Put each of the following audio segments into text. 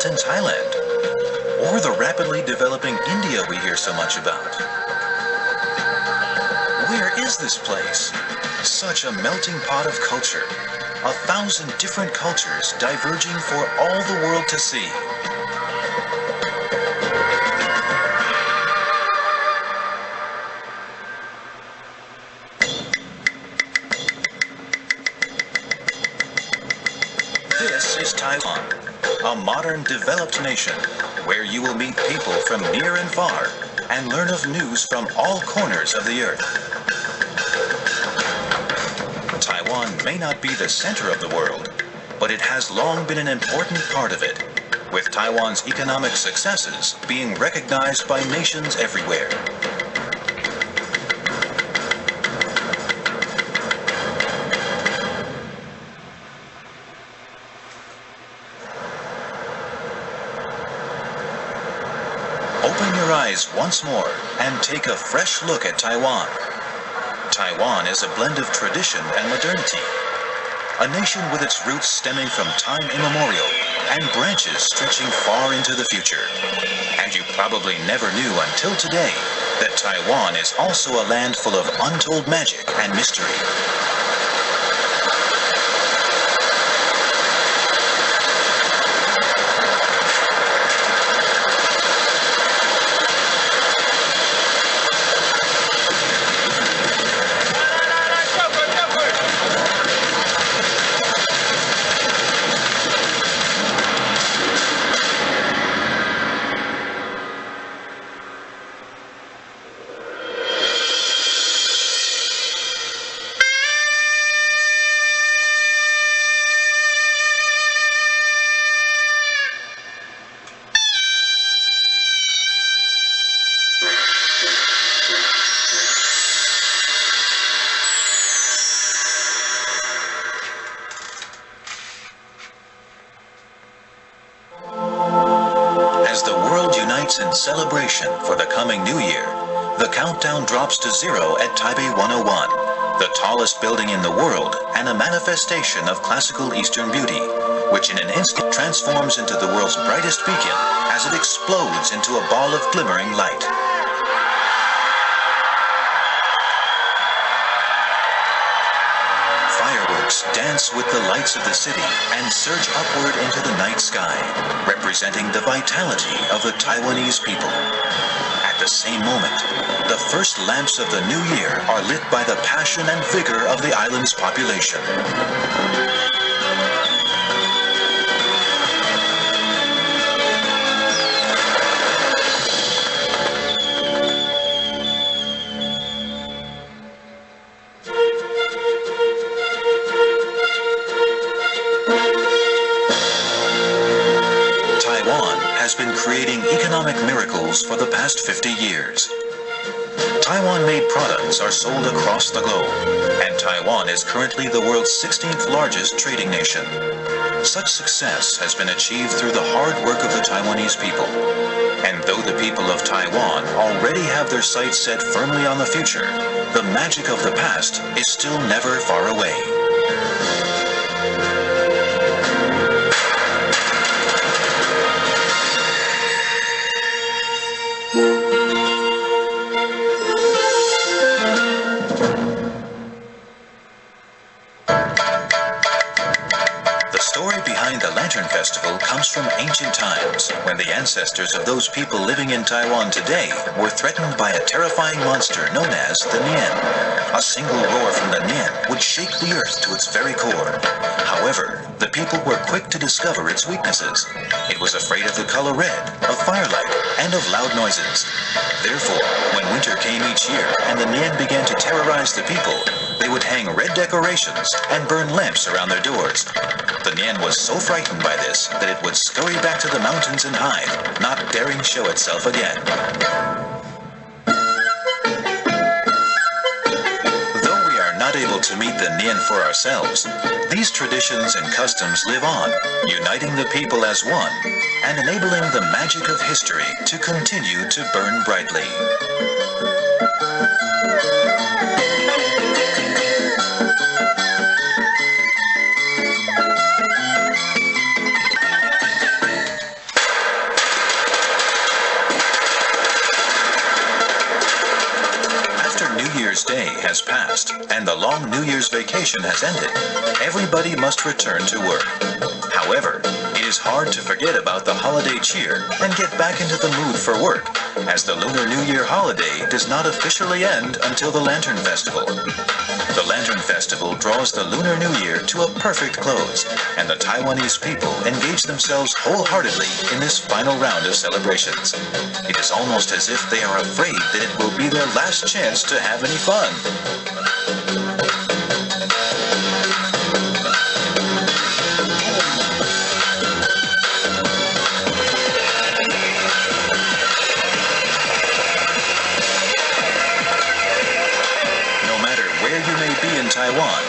in Thailand, or the rapidly developing India we hear so much about. Where is this place? Such a melting pot of culture. 1,000 different cultures diverging for all the world to see. This is Taiwan, a modern developed nation where you will meet people from near and far and learn of news from all corners of the earth. Taiwan may not be the center of the world, but it has long been an important part of it, with Taiwan's economic successes being recognized by nations everywhere. Open your eyes once more and take a fresh look at Taiwan. Taiwan is a blend of tradition and modernity. A nation with its roots stemming from time immemorial and branches stretching far into the future. And you probably never knew until today that Taiwan is also a land full of untold magic and mystery. As the world unites in celebration for the coming new year, the countdown drops to zero at Taipei 101, the tallest building in the world and a manifestation of classical Eastern beauty, which in an instant transforms into the world's brightest beacon as it explodes into a ball of glimmering light. Fireworks dance with the lights of the city and surge upward into the night sky, representing the vitality of the Taiwanese people. At the same moment, the first lamps of the new year are lit by the passion and vigor of the island's population. Has been creating economic miracles for the past 50 years. Taiwan-made products are sold across the globe, and Taiwan is currently the world's 16th largest trading nation. Such success has been achieved through the hard work of the Taiwanese people. And though the people of Taiwan already have their sights set firmly on the future, the magic of the past is still never far away. The story behind the Lantern Festival comes from ancient times, when the ancestors of those people living in Taiwan today were threatened by a terrifying monster known as the Nian. A single roar from the Nian would shake the earth to its very core. However, the people were quick to discover its weaknesses. It was afraid of the color red, of firelight, and of loud noises. Therefore, when winter came each year and the Nian began to terrorize the people, they would hang red decorations and burn lamps around their doors. The Nian was so frightened by this that it would scurry back to the mountains and hide, not daring show itself again. Though we are not able to meet the Nian for ourselves, these traditions and customs live on, uniting the people as one, and enabling the magic of history to continue to burn brightly. has passed and the long New Year's vacation has ended, everybody must return to work. However, it is hard to forget about the holiday cheer and get back into the mood for work, as the Lunar New Year holiday does not officially end until the Lantern Festival. The Lantern Festival draws the Lunar New Year to a perfect close, and the Taiwanese people engage themselves wholeheartedly in this final round of celebrations. It is almost as if they are afraid that it will be their last chance to have any fun. In Taiwan,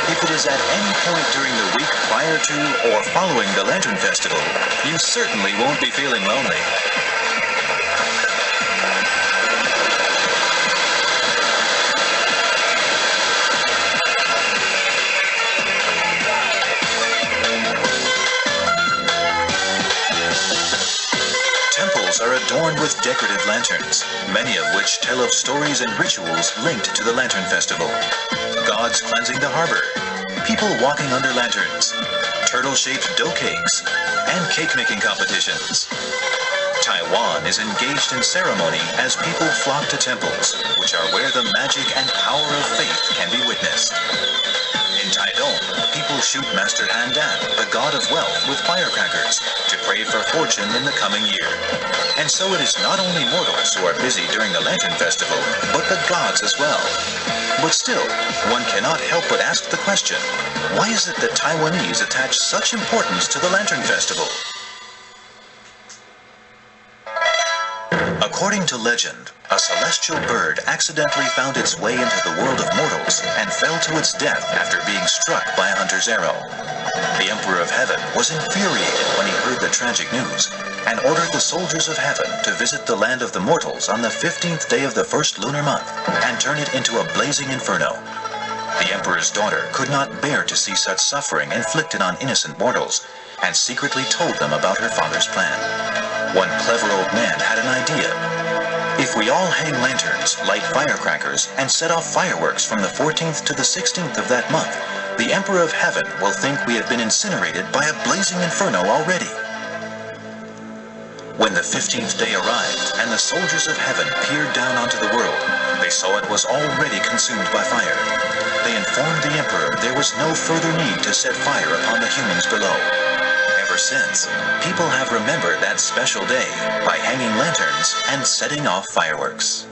if it is at any point during the week prior to or following the Lantern Festival, you certainly won't be feeling lonely. Temples are adorned with decorative lanterns, many of which tell of stories and rituals linked to the Lantern Festival. Gods cleansing the harbor, people walking under lanterns, turtle-shaped dough cakes, and cake-making competitions. Taiwan is engaged in ceremony as people flock to temples, which are where the magic and power of faith can be witnessed. In Taidong, people shoot Master Handan, the god of wealth, with firecrackers to pray for fortune in the coming year. And so it is not only mortals who are busy during the Lantern Festival, but the gods as well. But still, one cannot help but ask the question, why is it that Taiwanese attach such importance to the Lantern Festival? According to legend, a celestial bird accidentally found its way into the world of mortals and fell to its death after being struck by a hunter's arrow. The Emperor of Heaven was infuriated when he heard the tragic news and ordered the soldiers of heaven to visit the land of the mortals on the 15th day of the first lunar month and turn it into a blazing inferno. The Emperor's daughter could not bear to see such suffering inflicted on innocent mortals and secretly told them about her father's plan. One clever old man had an idea. If we all hang lanterns, light firecrackers, and set off fireworks from the 14th to the 16th of that month, the Emperor of Heaven will think we have been incinerated by a blazing inferno already. When the 15th day arrived and the soldiers of heaven peered down onto the world, they saw it was already consumed by fire. They informed the Emperor there was no further need to set fire upon the humans below. Ever since, people have remembered that special day by hanging lanterns and setting off fireworks.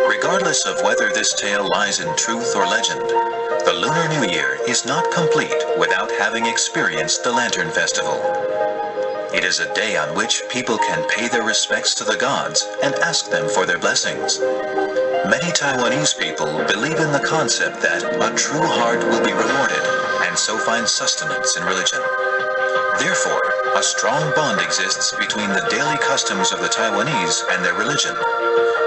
Regardless of whether this tale lies in truth or legend, the Lunar New Year is not complete without having experienced the Lantern Festival. It is a day on which people can pay their respects to the gods and ask them for their blessings. Many Taiwanese people believe in the concept that a true heart will be rewarded and so find sustenance in religion. Therefore, a strong bond exists between the daily customs of the Taiwanese and their religion.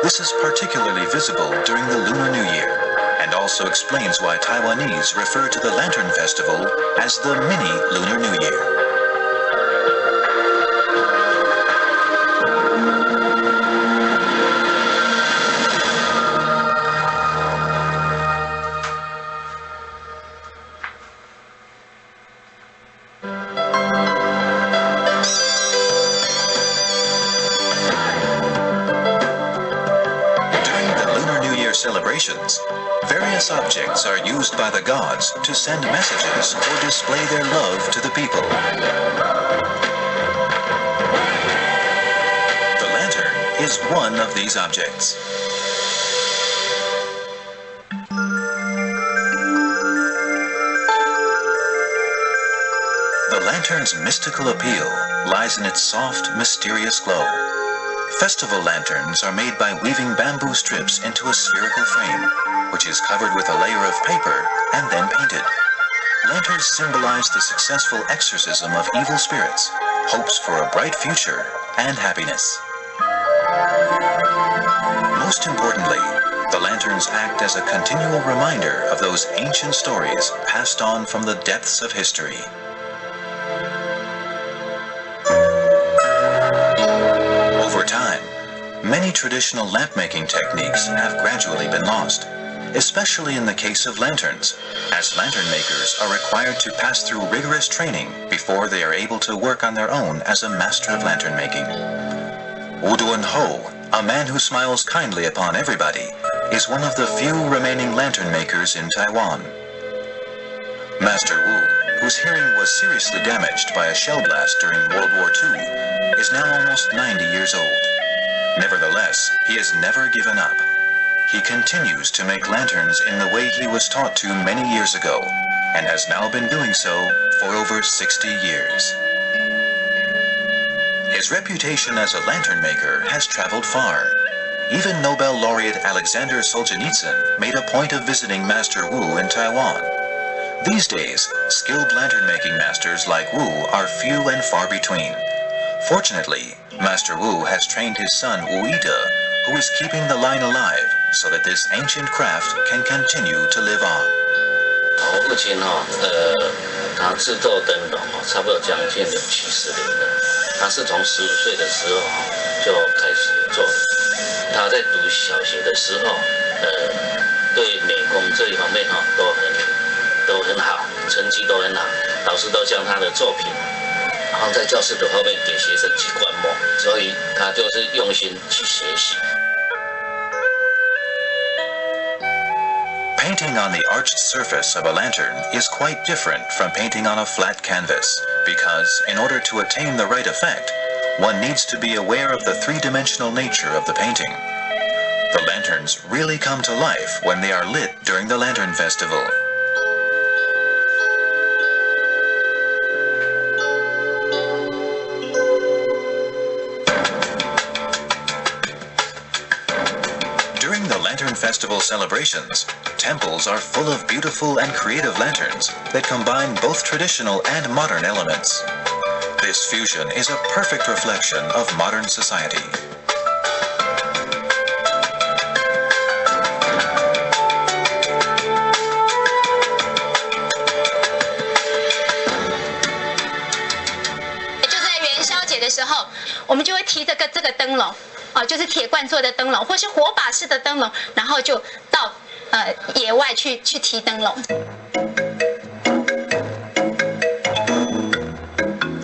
This is particularly visible during the Lunar New Year, and also explains why Taiwanese refer to the Lantern Festival as the mini Lunar New Year. Celebrations, various objects are used by the gods to send messages or display their love to the people. The lantern is one of these objects. The lantern's mystical appeal lies in its soft, mysterious glow. Festival lanterns are made by weaving bamboo strips into a spherical frame, which is covered with a layer of paper and then painted. Lanterns symbolize the successful exorcism of evil spirits, hopes for a bright future, and happiness. Most importantly, the lanterns act as a continual reminder of those ancient stories passed on from the depths of history. Many traditional lamp-making techniques have gradually been lost, especially in the case of lanterns, as lantern makers are required to pass through rigorous training before they are able to work on their own as a master of lantern making. Wu Duan-ho, a man who smiles kindly upon everybody, is one of the few remaining lantern makers in Taiwan. Master Wu, whose hearing was seriously damaged by a shell blast during World War II, is now almost 90 years old. Nevertheless, he has never given up. He continues to make lanterns in the way he was taught to many years ago, and has now been doing so for over 60 years. His reputation as a lantern maker has traveled far. Even Nobel laureate Alexander Solzhenitsyn made a point of visiting Master Wu in Taiwan. These days, skilled lantern-making masters like Wu are few and far between. Fortunately, Master Wu has trained his son Wu Ida, who is keeping the line alive so that this ancient craft can continue to live on. 我父亲他制作灯笼差不多将近有70年了。他是从15岁的时候就开始做的。他在读小学的时候，对美工这一方面都很好，成绩都很好，老师都将他的作品，然后在教室的后面给学生去观摩，所以他就是用心去学习。 Painting on the arched surface of a lantern is quite different from painting on a flat canvas, because in order to attain the right effect, one needs to be aware of the three-dimensional nature of the painting. The lanterns really come to life when they are lit during the Lantern Festival. During the Lantern Festival celebrations, temples are full of beautiful and creative lanterns that combine both traditional and modern elements. This fusion is a perfect reflection of modern society. Just 这个灯笼就是铁罐做的灯笼，或是火把式的灯笼，然后就到野外去提灯笼。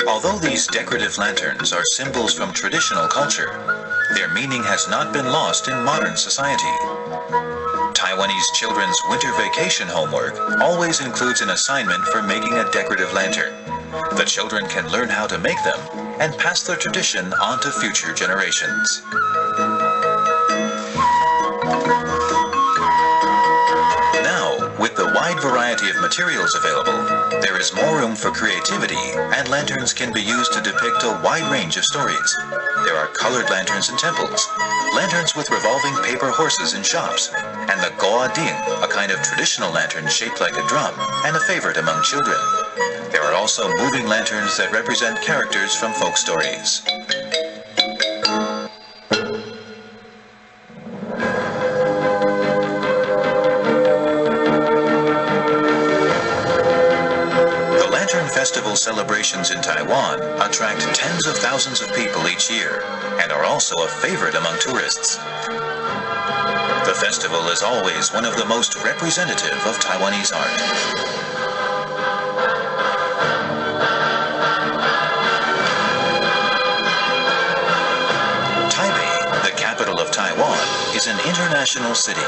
Although these decorative lanterns are symbols from traditional culture, their meaning has not been lost in modern society. Taiwanese children's winter vacation homework always includes an assignment for making a decorative lantern. The children can learn how to make them and pass their tradition on to future generations. Now, with the wide variety of materials available, there is more room for creativity, and lanterns can be used to depict a wide range of stories. There are colored lanterns in temples, lanterns with revolving paper horses in shops, and the goa ding, a kind of traditional lantern shaped like a drum, and a favorite among children. There are also moving lanterns that represent characters from folk stories. The Lantern Festival celebrations in Taiwan attract tens of thousands of people each year and are also a favorite among tourists. The festival is always one of the most representative of Taiwanese art. Taiwan is an international city.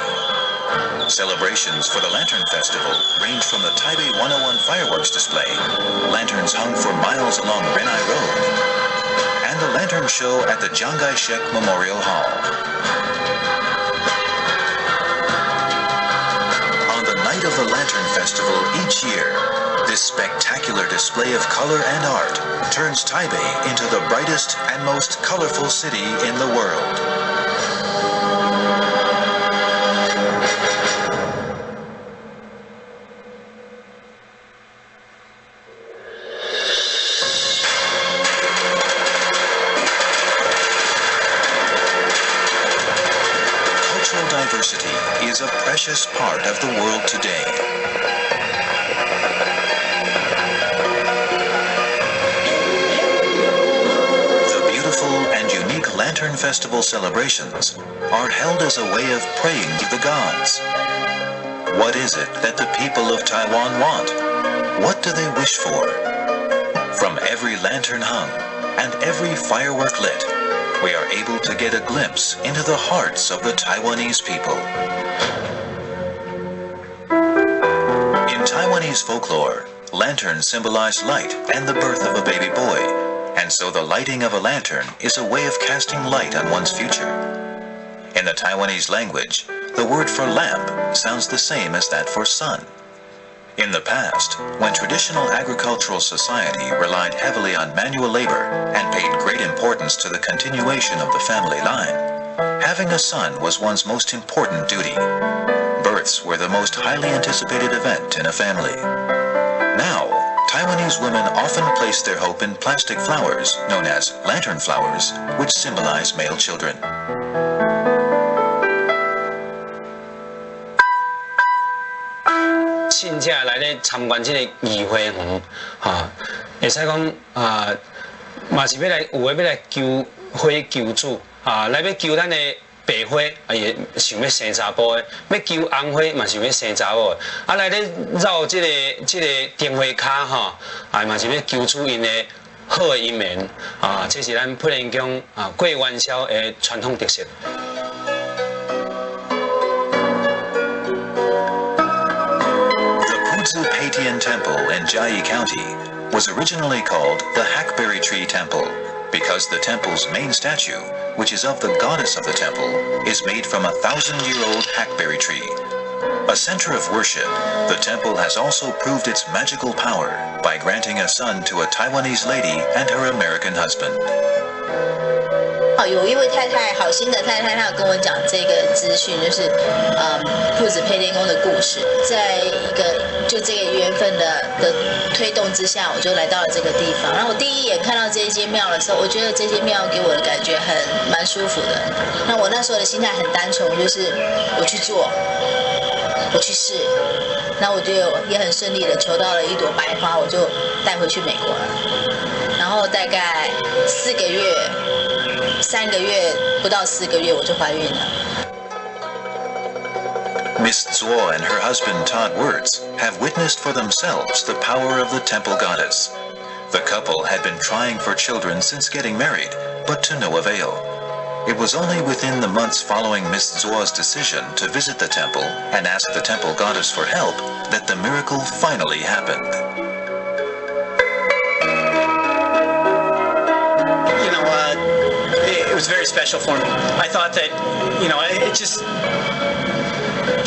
Celebrations for the Lantern Festival range from the Taipei 101 fireworks display, lanterns hung for miles along Renai Road, and the lantern show at the Chiang Kai-shek Memorial Hall. On the night of the Lantern Festival each year, this spectacular display of color and art turns Taipei into the brightest and most colorful city in the world. Diversity is a precious part of the world today. The beautiful and unique Lantern festival celebrations are held as a way of praying to the gods. What is it that the people of Taiwan want? What do they wish for? From every lantern hung and every firework lit, we are able to get a glimpse into the hearts of the Taiwanese people. In Taiwanese folklore, lanterns symbolize light and the birth of a baby boy, and so the lighting of a lantern is a way of casting light on one's future. In the Taiwanese language, the word for lamp sounds the same as that for sun. In the past, when traditional agricultural society relied heavily on manual labor and paid great importance to the continuation of the family line, having a son was one's most important duty. Births were the most highly anticipated event in a family. Now, Taiwanese women often place their hope in plastic flowers, known as lantern flowers, which symbolize male children.信者来咧参观这个议会会使讲嘛是要来有诶要来求花求主来要求咱的白花也想要生查甫的，要求红花嘛想要生查某的，来咧绕这个电话卡嘛是要求出因的好的一面这是咱配林宫过元宵的传统特色。Paitian Temple in Jiayi County was originally called the Hackberry Tree Temple because the temple's main statue, which is of the goddess of the temple, is made from a 1,000-year-old hackberry tree. A center of worship, the temple has also proved its magical power by granting a son to a Taiwanese lady and her American husband. 有一位太太，好心的太太，她有跟我讲这个资讯，就是父子配天宫的故事。在一个就这个缘分的推动之下，我就来到了这个地方。然后我第一眼看到这间庙的时候，我觉得这间庙给我的感觉蛮舒服的。那我那时候的心态很单纯，就是我去做，我去试。那我就也很顺利的求到了一朵白花，我就带回去美国了。然后大概3个月不到4个月我就怀孕了。Miss Zuo and her husband Todd Wirtz have witnessed for themselves the power of the temple goddess. The couple had been trying for children since getting married, but to no avail. It was only within the months following Miss Zuo's decision to visit the temple and ask the temple goddess for help that the miracle finally happened. It was very special for me. I thought that, it just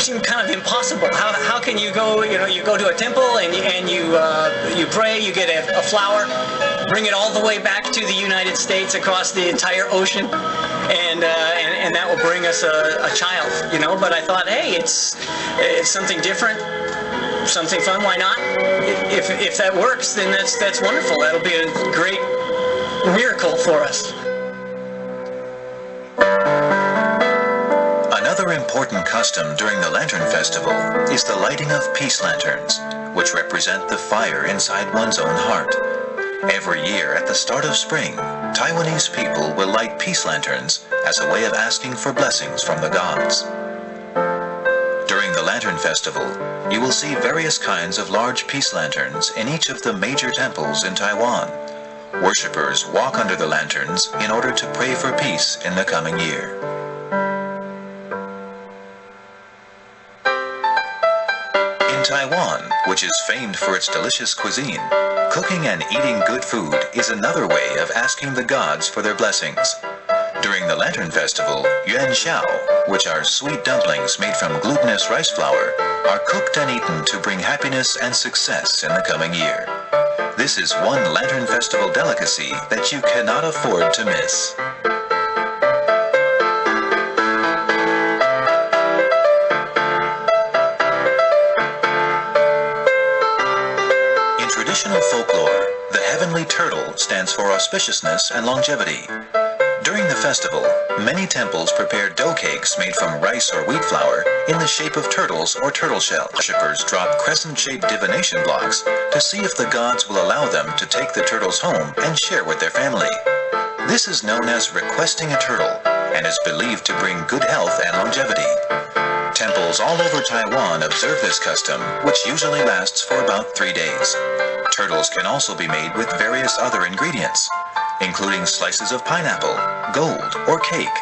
seemed kind of impossible. How can you go, you go to a temple and you pray, you get a flower, bring it all the way back to the United States across the entire ocean, and that will bring us a child, But I thought, hey, it's something different, something fun. Why not? If that works, then that's wonderful. That'll be a great miracle for us. Another important custom during the Lantern Festival is the lighting of peace lanterns, which represent the fire inside one's own heart. Every year at the start of spring, Taiwanese people will light peace lanterns as a way of asking for blessings from the gods. During the Lantern Festival, you will see various kinds of large peace lanterns in each of the major temples in Taiwan. Worshippers walk under the lanterns in order to pray for peace in the coming year. In Taiwan, which is famed for its delicious cuisine, cooking and eating good food is another way of asking the gods for their blessings. During the Lantern Festival, yuan xiao, which are sweet dumplings made from glutinous rice flour, are cooked and eaten to bring happiness and success in the coming year. This is one Lantern Festival delicacy that you cannot afford to miss. In traditional folklore, the heavenly turtle stands for auspiciousness and longevity. During the festival, many temples prepare dough cakes made from rice or wheat flour in the shape of turtles or turtle shell. Worshippers drop crescent-shaped divination blocks to see if the gods will allow them to take the turtles home and share with their family. This is known as requesting a turtle, and is believed to bring good health and longevity. Temples all over Taiwan observe this custom, which usually lasts for about 3 days. Turtles can also be made with various other ingredients, including slices of pineapple, gold, or cake.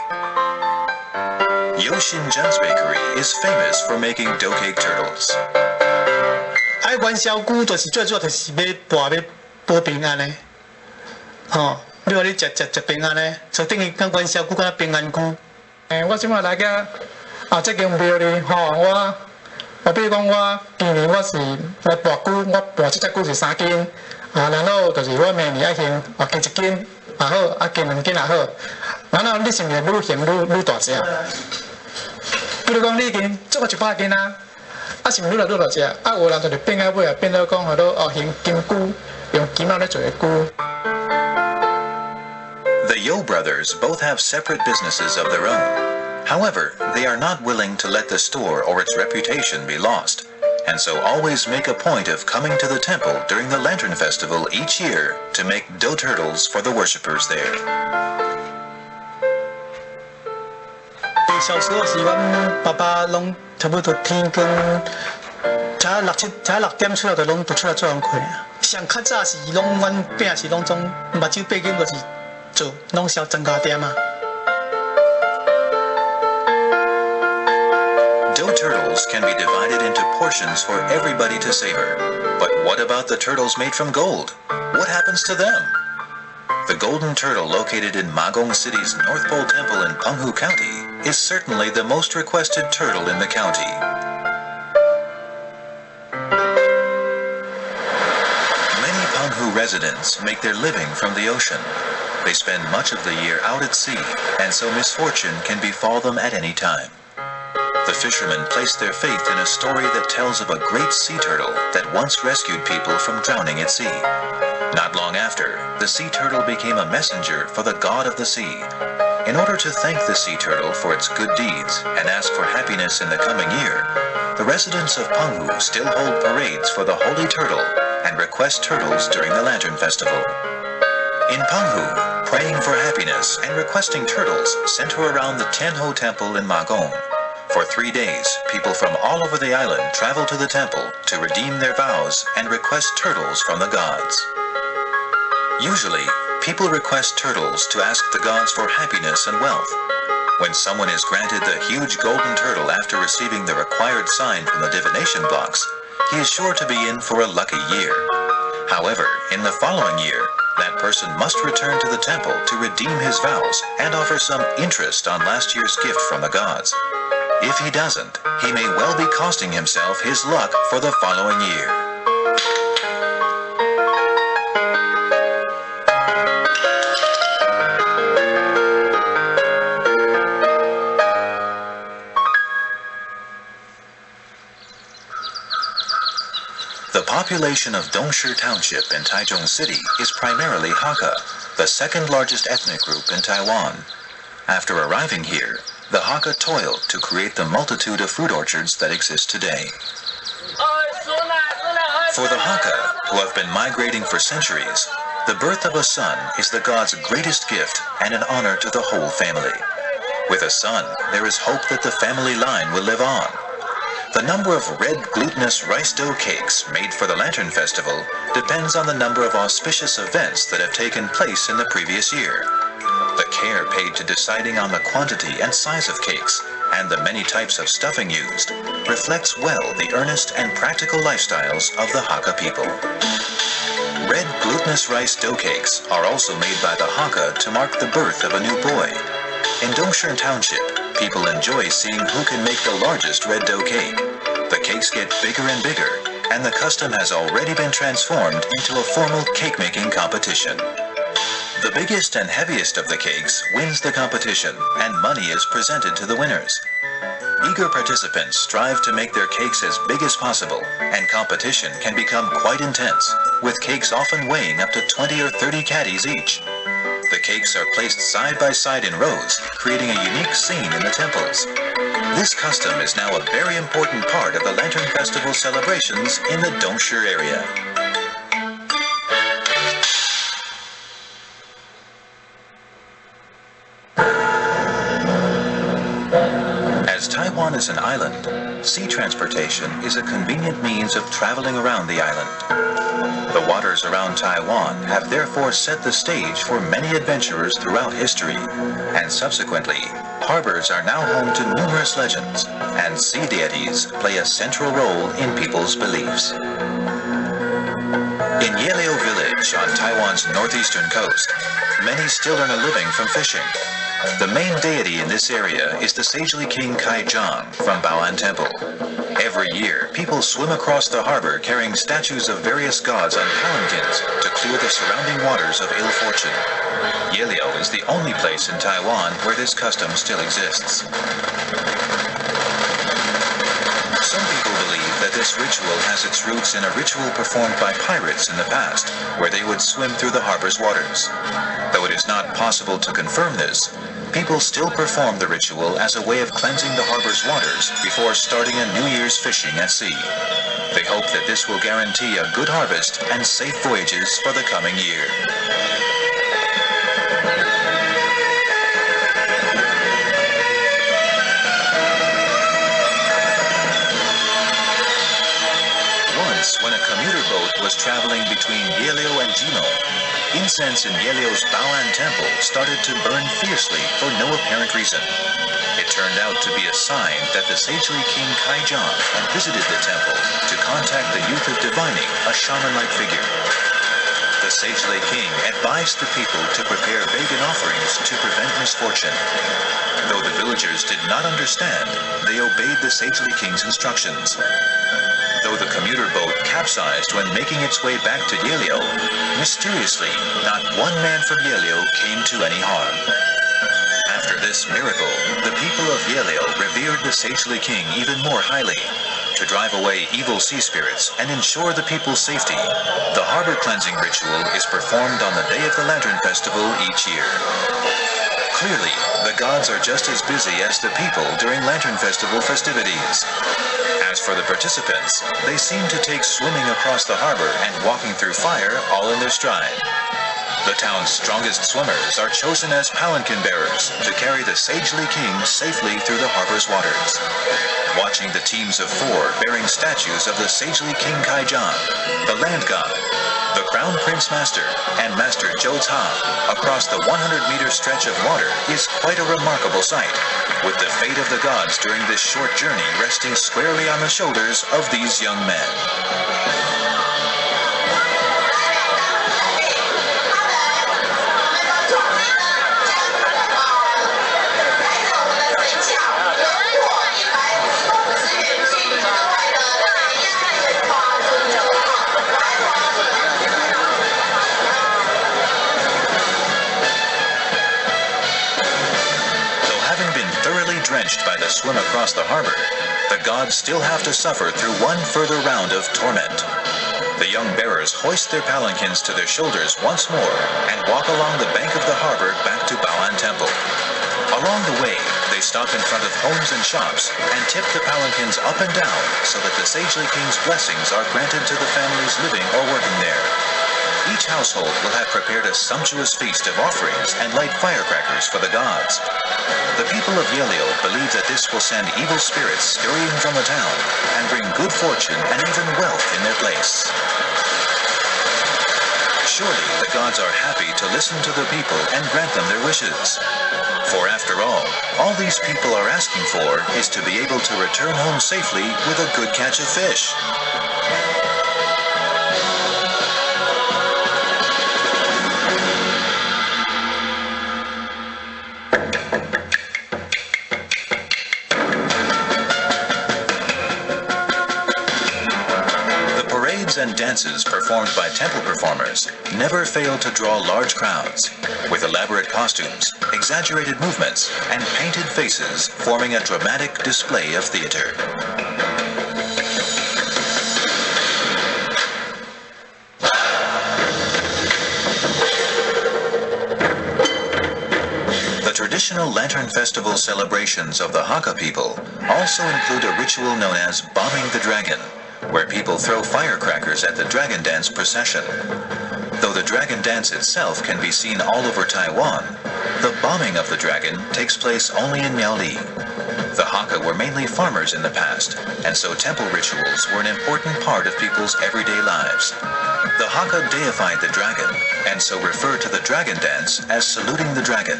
Yoshin Jun's Bakery is famous for making dough cake turtles. 元宵菇就是最主要就是要保平安的，吼、你话你食平安的，就等于讲元宵菇敢平安菇。我即摆来个这间庙里吼，我比如讲我今年我是来拔菇，我拔这只菇是3斤，然后就是我明年爱献献1斤，也好，献2斤也好，然后你是毋是愈献愈大只？比如讲你已经做到100斤啊。是毋愈来愈大只，有人就是变到尾啊，变到讲好多用金菇，用金仔咧做的菇。The Yo brothers both have separate businesses of their own. However, they are not willing to let the store or its reputation be lost, and so always make a point of coming to the temple during the Lantern Festival each year to make dough turtles for the worshippers there. 小时候是阮爸爸拢差不多天光才6点出来，就拢出来做工课啊。上较早是拢阮饼是拢总目睭背景就是做拢销增加店啊。Dough turtles can be divided into portions for everybody to savor. But what about the turtles made from gold? What happens to them? The golden turtle located in Magong City's North Pole Temple in Penghu County is certainly the most requested turtle in the county. Many Penghu residents make their living from the ocean. They spend much of the year out at sea, and so misfortune can befall them at any time. The fishermen place their faith in a story that tells of a great sea turtle that once rescued people from drowning at sea. Not long after, the sea turtle became a messenger for the god of the sea. In order to thank the sea turtle for its good deeds and ask for happiness in the coming year, the residents of Penghu still hold parades for the holy turtle and request turtles during the Lantern Festival. In Penghu, praying for happiness and requesting turtles center around the Tianho Temple in Magong. For 3 days, people from all over the island travel to the temple to redeem their vows and request turtles from the gods. Usually, people request turtles to ask the gods for happiness and wealth. When someone is granted the huge golden turtle after receiving the required sign from the divination blocks, he is sure to be in for a lucky year. However, in the following year, that person must return to the temple to redeem his vows and offer some interest on last year's gift from the gods. If he doesn't, he may well be costing himself his luck for the following year. The population of Dongshi Township in Taichung City is primarily Hakka, the second largest ethnic group in Taiwan. After arriving here, the Hakka toiled to create the multitude of fruit orchards that exist today. For the Hakka, who have been migrating for centuries, the birth of a son is the god's greatest gift and an honor to the whole family. With a son, there is hope that the family line will live on. The number of red glutinous rice dough cakes made for the Lantern Festival depends on the number of auspicious events that have taken place in the previous year. The care paid to deciding on the quantity and size of cakes and the many types of stuffing used reflects well the earnest and practical lifestyles of the Hakka people. Red glutinous rice dough cakes are also made by the Hakka to mark the birth of a new boy. In Dongshi Township, people enjoy seeing who can make the largest red dough cake. The cakes get bigger and bigger, and the custom has already been transformed into a formal cake-making competition. The biggest and heaviest of the cakes wins the competition, and money is presented to the winners. Eager participants strive to make their cakes as big as possible, and competition can become quite intense, with cakes often weighing up to 20 or 30 caddies each. The cakes are placed side by side in rows, creating a unique scene in the temples. This custom is now a very important part of the Lantern Festival celebrations in the Dongshi area. Taiwan is an island, sea transportation is a convenient means of traveling around the island. The waters around Taiwan have therefore set the stage for many adventurers throughout history, and subsequently, harbors are now home to numerous legends, and sea deities play a central role in people's beliefs. In Yeleo village on Taiwan's northeastern coast, many still earn a living from fishing. The main deity in this area is the sagely King Kaijang from Bao'an Temple. Every year, people swim across the harbor carrying statues of various gods on palanquins to clear the surrounding waters of ill fortune. Yeleo is the only place in Taiwan where this custom still exists. Some people believe that this ritual has its roots in a ritual performed by pirates in the past, where they would swim through the harbor's waters. Though it is not possible to confirm this, people still perform the ritual as a way of cleansing the harbor's waters before starting a New Year's fishing at sea. They hope that this will guarantee a good harvest and safe voyages for the coming year. When a commuter boat was traveling between Yeleo and Jino, incense in Yeleo's Bao'an Temple started to burn fiercely for no apparent reason. It turned out to be a sign that the sagely King Kaijang had visited the temple to contact the youth of divining, a shaman-like figure. The sagely king advised the people to prepare pagan offerings to prevent misfortune. Though the villagers did not understand, they obeyed the sagely king's instructions. Though the commuter boat capsized when making its way back to Yeleo, mysteriously, not one man from Yeleo came to any harm. After this miracle, the people of Yeleo revered the sagely king even more highly. To drive away evil sea spirits and ensure the people's safety, the harbor cleansing ritual is performed on the day of the Lantern Festival each year. Clearly, the gods are just as busy as the people during Lantern Festival festivities. As for the participants, they seem to take swimming across the harbor and walking through fire all in their stride. The town's strongest swimmers are chosen as palanquin bearers to carry the sagely king safely through the harbor's waters. Watching the teams of 4 bearing statues of the sagely King Kaijang, the land god, the Crown Prince Master, and Master Zhou Ta across the 100-meter stretch of water is quite a remarkable sight, with the fate of the gods during this short journey resting squarely on the shoulders of these young men. Drenched by the swim across the harbor, the gods still have to suffer through one further round of torment. The young bearers hoist their palanquins to their shoulders once more and walk along the bank of the harbor back to Bao'an Temple. Along the way, they stop in front of homes and shops and tip the palanquins up and down so that the sagely king's blessings are granted to the families living or working there. Each household will have prepared a sumptuous feast of offerings and light firecrackers for the gods. The people of Yeleo believe that this will send evil spirits scurrying from the town and bring good fortune and even wealth in their place. Surely the gods are happy to listen to the people and grant them their wishes. For after all these people are asking for is to be able to return home safely with a good catch of fish. And dances performed by temple performers never fail to draw large crowds, with elaborate costumes, exaggerated movements, and painted faces forming a dramatic display of theater. The traditional Lantern Festival celebrations of the Hakka people also include a ritual known as bombing the dragon, where people throw firecrackers at the dragon dance procession. Though the dragon dance itself can be seen all over Taiwan, the bombing of the dragon takes place only in Miaoli. The Hakka were mainly farmers in the past, and so temple rituals were an important part of people's everyday lives. The Hakka deified the dragon, and so refer to the dragon dance as saluting the dragon.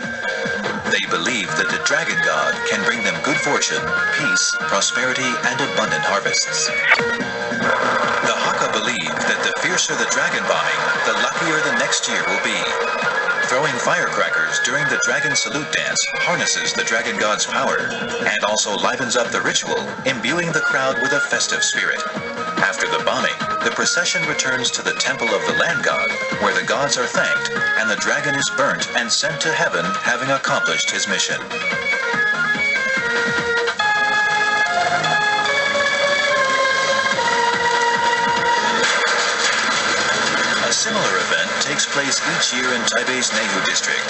They believe that the dragon god can bring them good fortune, peace, prosperity, and abundant harvests. The Hakka believe that the fiercer the dragon bombing, the luckier the next year will be. Throwing firecrackers during the dragon salute dance harnesses the dragon god's power and also livens up the ritual, imbuing the crowd with a festive spirit. After the bombing, the procession returns to the temple of the land god, where the gods are thanked and the dragon is burnt and sent to heaven, having accomplished his mission. A similar event takes place each year in Taipei's Neihu district.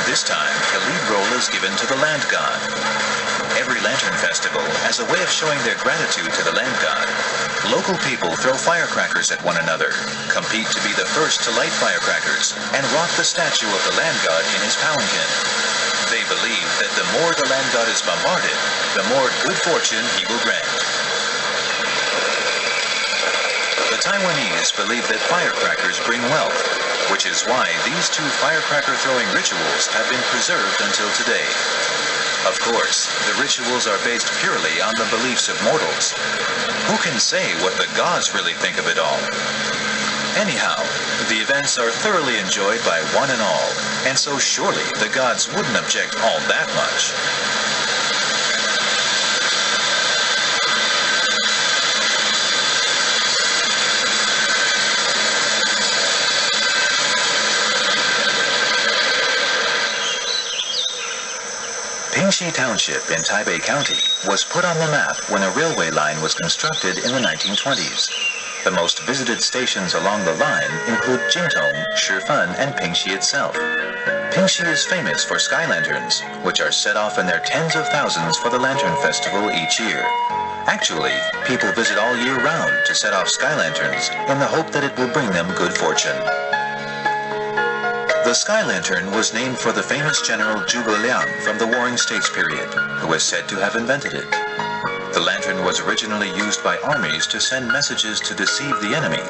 This time, the lead role is given to the land god. Every lantern festival, as a way of showing their gratitude to the land god, local people throw firecrackers at one another, compete to be the first to light firecrackers, and rock the statue of the land god in his palanquin. They believe that the more the land god is bombarded, the more good fortune he will grant. The Taiwanese believe that firecrackers bring wealth, which is why these two firecracker throwing rituals have been preserved until today. Of course, the rituals are based purely on the beliefs of mortals. Who can say what the gods really think of it all? Anyhow, the events are thoroughly enjoyed by one and all, and so surely the gods wouldn't object all that much. Pingxi Township in Taipei County was put on the map when a railway line was constructed in the 1920s. The most visited stations along the line include Jingtong, Shifan, and Pingxi itself. Pingxi is famous for sky lanterns, which are set off in their tens of thousands for the Lantern Festival each year. Actually, people visit all year round to set off sky lanterns in the hope that it will bring them good fortune. The sky lantern was named for the famous general Zhuge Liang from the Warring States period, who is said to have invented it. The lantern was originally used by armies to send messages to deceive the enemy,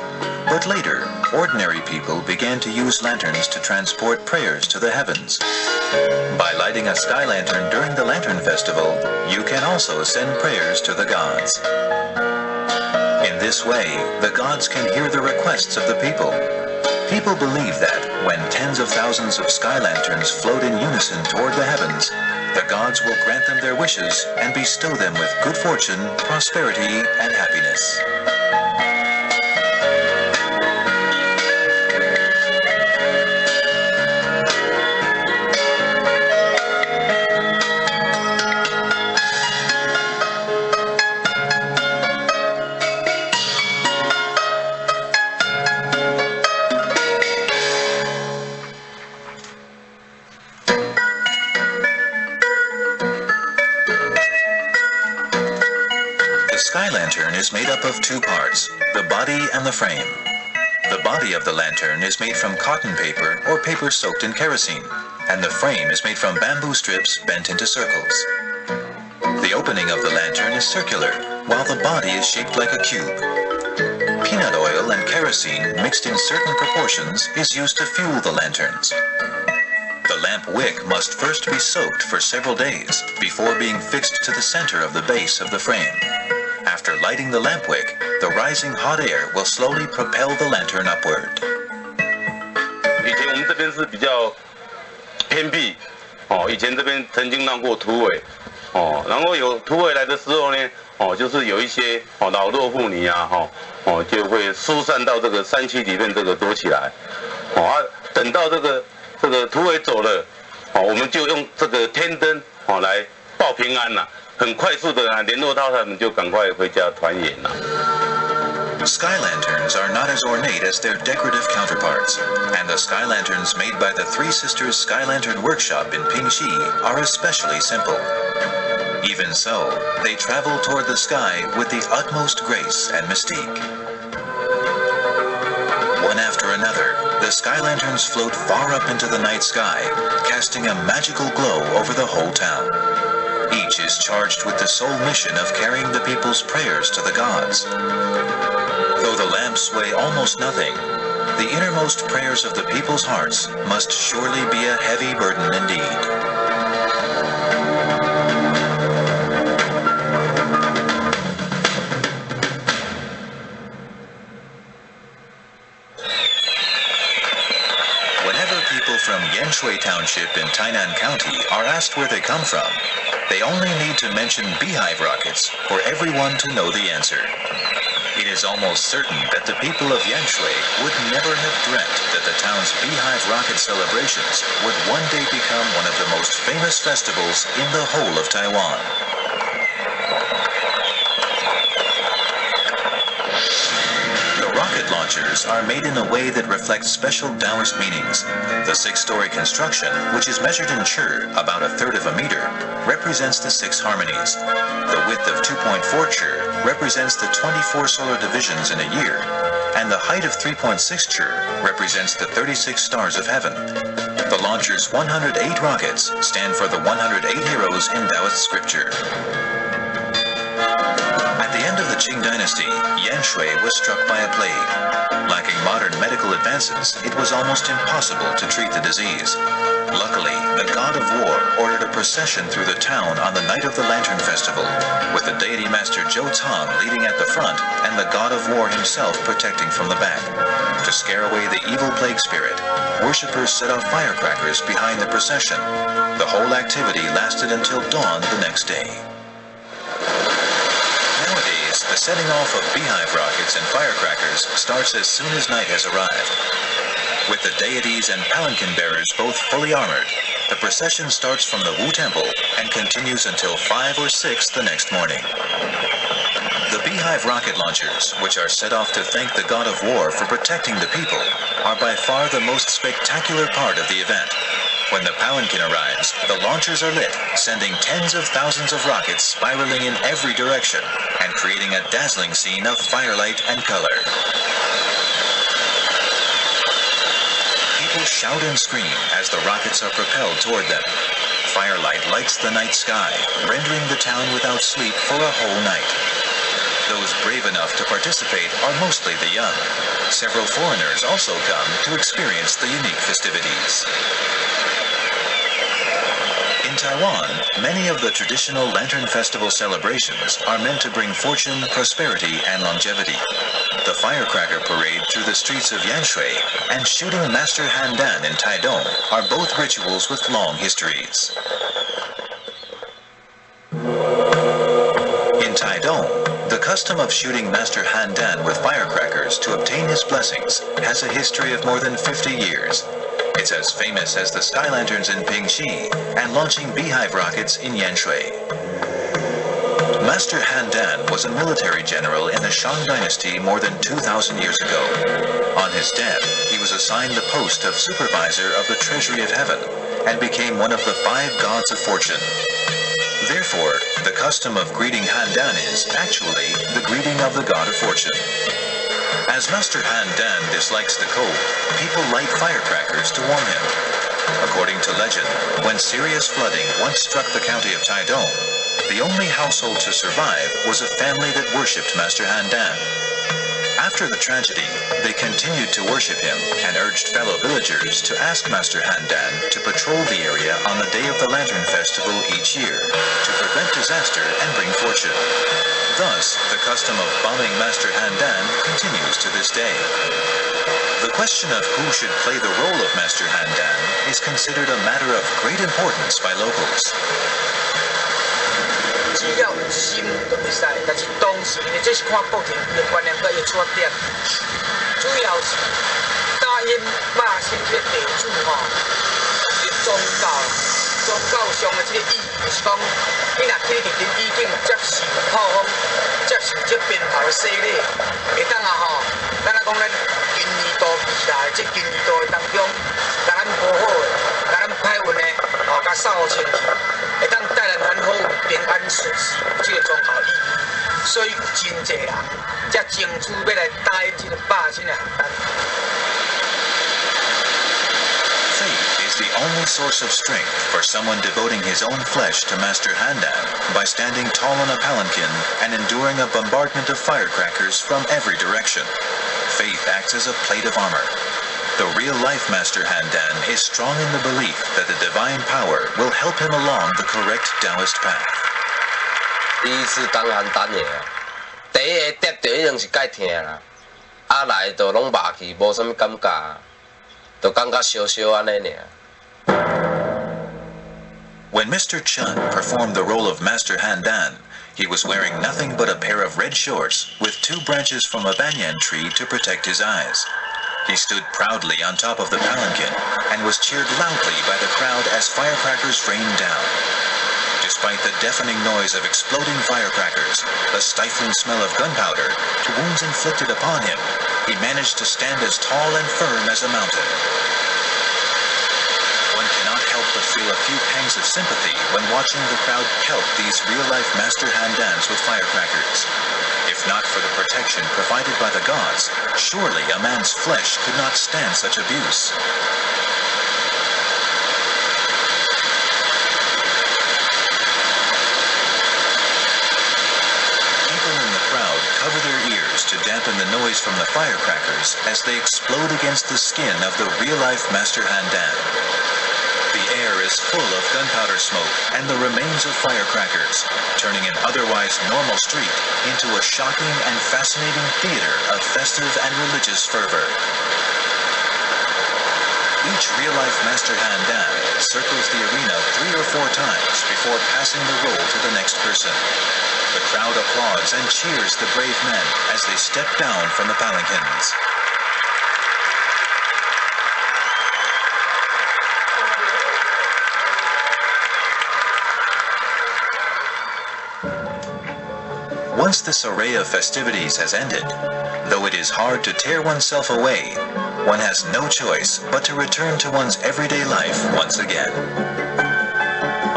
but later, ordinary people began to use lanterns to transport prayers to the heavens. By lighting a sky lantern during the Lantern Festival, you can also send prayers to the gods. In this way, the gods can hear the requests of the people. People believe that when tens of thousands of sky lanterns float in unison toward the heavens, the gods will grant them their wishes and bestow them with good fortune, prosperity, and happiness. Is made up of two parts, the body and the frame. The body of the lantern is made from cotton paper or paper soaked in kerosene, and the frame is made from bamboo strips bent into circles. The opening of the lantern is circular, while the body is shaped like a cube. Peanut oil and kerosene mixed in certain proportions is used to fuel the lanterns. The lamp wick must first be soaked for several days before being fixed to the center of the base of the frame. After lighting the lamp wick, the rising hot air will slowly propel the lantern upward. 以前我们这边是比较偏僻，以前这边曾经闹过土匪，然后有土匪来的时候呢，就是有一些老弱妇女啊，就会疏散到这个山区里面这个躲起来，等到这个土匪走了，我们就用这个天灯来报平安了。 很快速的联络到他们，就赶快回家团圆了。 Sky lanterns are not as ornate as their decorative counterparts, and the sky lanterns made by the Three Sisters Sky Lantern Workshop in Pingxi are especially simple. Even so, they travel toward the sky with the utmost grace and mystique. One after another, the sky lanterns float far up into the night sky, casting a magical glow over the whole town. Each is charged with the sole mission of carrying the people's prayers to the gods. Though the lamps weigh almost nothing, the innermost prayers of the people's hearts must surely be a heavy burden indeed. Whenever people from Yanshui Township in Tainan County are asked where they come from, they only need to mention beehive rockets for everyone to know the answer. It is almost certain that the people of Yanshui would never have dreamt that the town's beehive rocket celebrations would one day become one of the most famous festivals in the whole of Taiwan. The rocket launchers are made in a way that reflects special Taoist meanings. The 6-story construction, which is measured in chi, about 1/3 of a meter, represents the 6 harmonies. The width of 2.4 chi represents the 24 solar divisions in a year, and the height of 3.6 chi represents the 36 stars of heaven. The launcher's 108 rockets stand for the 108 heroes in Taoist scripture. At the end of the Qing dynasty, Yanshui was struck by a plague. Lacking modern medical advances, it was almost impossible to treat the disease. Luckily, the god of war ordered a procession through the town on the night of the Lantern Festival, with the deity master Zhou Tang leading at the front and the god of war himself protecting from the back. To scare away the evil plague spirit, worshippers set off firecrackers behind the procession. The whole activity lasted until dawn the next day. Nowadays, the setting off of beehive rockets and firecrackers starts as soon as night has arrived. With the deities and palanquin bearers both fully armored, the procession starts from the Wu Temple and continues until 5 or 6 the next morning. The beehive rocket launchers, which are set off to thank the god of war for protecting the people, are by far the most spectacular part of the event. When the palanquin arrives, the launchers are lit, sending tens of thousands of rockets spiraling in every direction and creating a dazzling scene of firelight and color. People shout and scream as the rockets are propelled toward them. Firelight lights the night sky, rendering the town without sleep for a whole night. Those brave enough to participate are mostly the young. Several foreigners also come to experience the unique festivities. In Taiwan, many of the traditional Lantern Festival celebrations are meant to bring fortune, prosperity, and longevity. The firecracker parade through the streets of Yanshui and shooting Master Handan in Taidong are both rituals with long histories. In Taidong, the custom of shooting Master Handan with firecrackers to obtain his blessings has a history of more than 50 years. It's as famous as the sky lanterns in Pingxi and launching beehive rockets in Yanshui. Master Handan was a military general in the Shang dynasty more than 2,000 years ago. On his death, he was assigned the post of supervisor of the Treasury of Heaven and became one of the 5 gods of fortune. Therefore, the custom of greeting Handan is actually the greeting of the god of fortune. As Master Handan dislikes the cold, people light firecrackers to warm him. According to legend, when serious flooding once struck the county of Taidong, the only household to survive was a family that worshipped Master Handan. After the tragedy, they continued to worship him and urged fellow villagers to ask Master Handan to patrol the area on the day of the Lantern Festival each year to prevent disaster and bring fortune. Thus, the custom of bombing Master Handan continues to this day. The question of who should play the role of Master Handan is considered a matter of great importance by locals. 只要有心就袂使，但是当时呢，这是看报纸伊的观念甲伊出点，主要是答应百姓的地主吼，是宗教上的这个意义，就是讲，你若去伫恁已经接受炮轰，接受这边头的势力，会当啊吼，咱啊讲咱金鱼道未来，这金鱼道的当中，甲咱无好的，甲咱歹运的，吼，甲扫清去。 会当带来咱好平安顺遂，这个宗教意义，所以有真侪人，才争取要来答应这个百姓的喊单。Faith is the only source of strength for someone devoting his own flesh to Master Handan by standing tall on a palanquin and enduring a bombardment of firecrackers from every direction. Faith acts as a plate of armor. The real-life Master Handan is strong in the belief that the divine power will help him along the correct Taoist path. 伊是当邯郸的啊，第一个跌着一定是介疼啦，啊来就拢麻去，无啥物感觉，就感觉烧烧安尼尔。When Mr. Chun performed the role of Master Handan, he was wearing nothing but a pair of red shorts with 2 branches from a banyan tree to protect his eyes. He stood proudly on top of the palanquin and was cheered loudly by the crowd as firecrackers rained down. Despite the deafening noise of exploding firecrackers, the stifling smell of gunpowder, to wounds inflicted upon him, he managed to stand as tall and firm as a mountain. One cannot help but feel a few pangs of sympathy when watching the crowd pelt these real-life Master Handans with firecrackers. If not for the protection provided by the gods, surely a man's flesh could not stand such abuse. Cover their ears to dampen the noise from the firecrackers as they explode against the skin of the real-life Master Handan. The air is full of gunpowder smoke and the remains of firecrackers, turning an otherwise normal street into a shocking and fascinating theater of festive and religious fervor. Each real-life Master Handan circles the arena 3 or 4 times before passing the role to the next person. The crowd applauds and cheers the brave men as they step down from the palanquins. Once this array of festivities has ended, though it is hard to tear oneself away, one has no choice but to return to one's everyday life once again.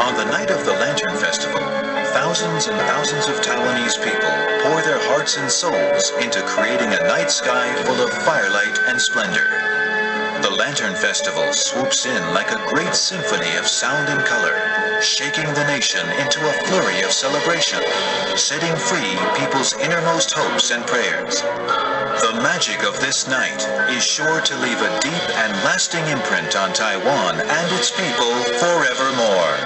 On the night of the Lantern Festival, thousands and thousands of Taiwanese people pour their hearts and souls into creating a night sky full of firelight and splendor. The Lantern Festival swoops in like a great symphony of sound and color, shaking the nation into a flurry of celebration, setting free people's innermost hopes and prayers. The magic of this night is sure to leave a deep and lasting imprint on Taiwan and its people forevermore.